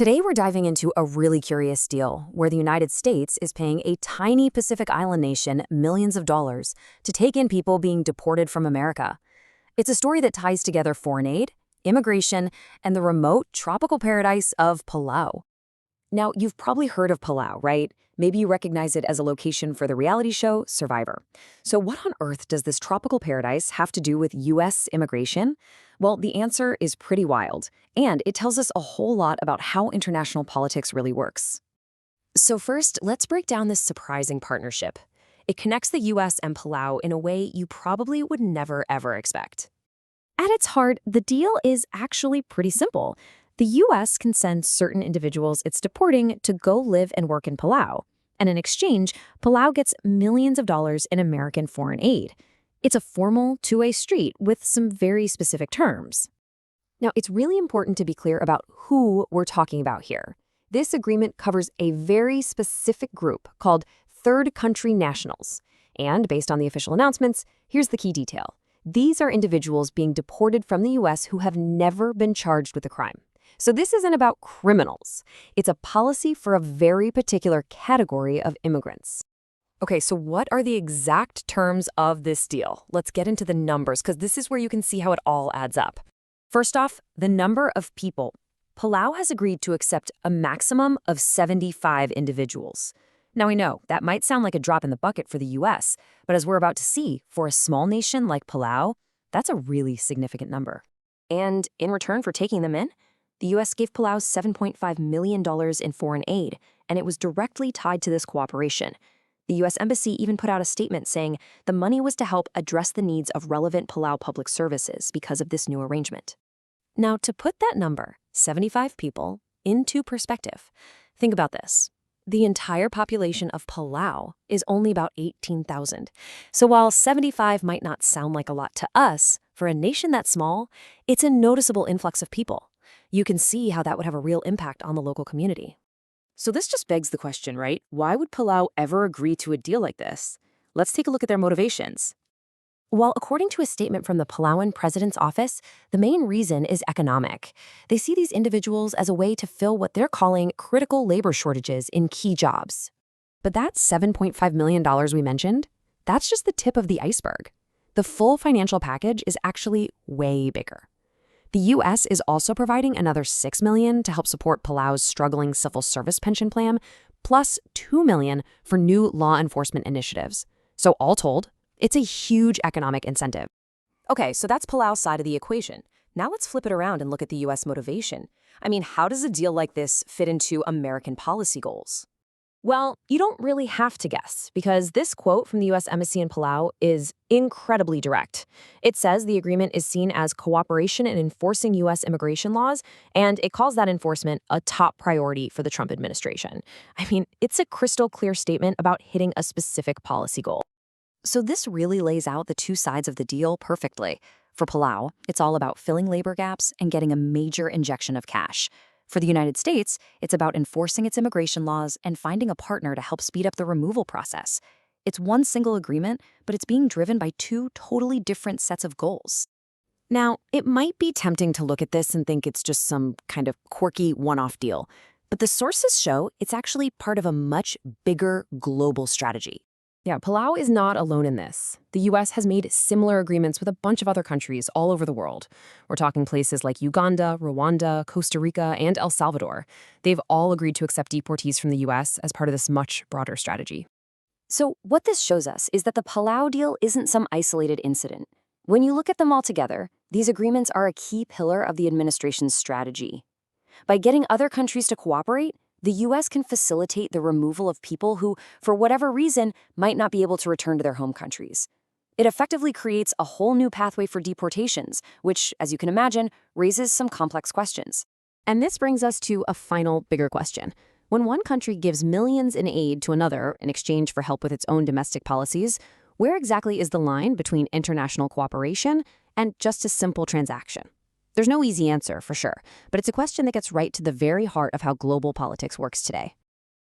Today, we're diving into a really curious deal where the United States is paying a tiny Pacific Island nation millions of dollars to take in people being deported from America. It's a story that ties together foreign aid, immigration, and the remote tropical paradise of Palau. Now, you've probably heard of Palau, right? Maybe you recognize it as a location for the reality show Survivor. So what on earth does this tropical paradise have to do with U.S. immigration? Well, the answer is pretty wild, and it tells us a whole lot about how international politics really works. So first, let's break down this surprising partnership. It connects the U.S. and Palau in a way you probably would never, ever expect. At its heart, the deal is actually pretty simple. The U.S. can send certain individuals it's deporting to go live and work in Palau. And in exchange, Palau gets millions of dollars in American foreign aid. It's a formal two-way street with some very specific terms. Now, it's really important to be clear about who we're talking about here. This agreement covers a very specific group called third country nationals. And based on the official announcements, here's the key detail. These are individuals being deported from the U.S. who have never been charged with a crime. So this isn't about criminals. It's a policy for a very particular category of immigrants. Okay, so what are the exact terms of this deal? Let's get into the numbers, because this is where you can see how it all adds up. First off, the number of people. Palau has agreed to accept a maximum of 75 individuals. Now, we know that might sound like a drop in the bucket for the U.S., but as we're about to see, for a small nation like Palau, that's a really significant number. And in return for taking them in, the U.S. gave Palau $7.5 million in foreign aid, and it was directly tied to this cooperation. The U.S. Embassy even put out a statement saying the money was to help address the needs of relevant Palau public services because of this new arrangement. Now, to put that number, 75 people, into perspective, think about this. The entire population of Palau is only about 18,000. So while 75 might not sound like a lot to us, for a nation that small, it's a noticeable influx of people. You can see how that would have a real impact on the local community. So this just begs the question, right? Why would Palau ever agree to a deal like this? Let's take a look at their motivations. Well, according to a statement from the Palauan president's office, the main reason is economic. They see these individuals as a way to fill what they're calling critical labor shortages in key jobs. But that $7.5 million we mentioned, that's just the tip of the iceberg. The full financial package is actually way bigger. The U.S. is also providing another $6 million to help support Palau's struggling civil service pension plan, plus $2 million for new law enforcement initiatives. So all told, it's a huge economic incentive. Okay, so that's Palau's side of the equation. Now let's flip it around and look at the U.S. motivation. I mean, how does a deal like this fit into American policy goals? Well, you don't really have to guess, because this quote from the U.S. Embassy in Palau is incredibly direct. It says the agreement is seen as cooperation in enforcing U.S. immigration laws, and it calls that enforcement a top priority for the Trump administration. I mean, it's a crystal clear statement about hitting a specific policy goal. So this really lays out the two sides of the deal perfectly. For Palau, it's all about filling labor gaps and getting a major injection of cash. For the United States, it's about enforcing its immigration laws and finding a partner to help speed up the removal process. It's one single agreement, but it's being driven by two totally different sets of goals. Now, it might be tempting to look at this and think it's just some kind of quirky one-off deal, but the sources show it's actually part of a much bigger global strategy. Yeah, Palau is not alone in this. The U.S. has made similar agreements with a bunch of other countries all over the world. We're talking places like Uganda, Rwanda, Costa Rica, and El Salvador. They've all agreed to accept deportees from the U.S. as part of this much broader strategy. So what this shows us is that the Palau deal isn't some isolated incident. When you look at them all together, these agreements are a key pillar of the administration's strategy. By getting other countries to cooperate, the U.S. can facilitate the removal of people who, for whatever reason, might not be able to return to their home countries. It effectively creates a whole new pathway for deportations, which, as you can imagine, raises some complex questions. And this brings us to a final, bigger question. When one country gives millions in aid to another in exchange for help with its own domestic policies, where exactly is the line between international cooperation and just a simple transaction? There's no easy answer, for sure, but it's a question that gets right to the very heart of how global politics works today.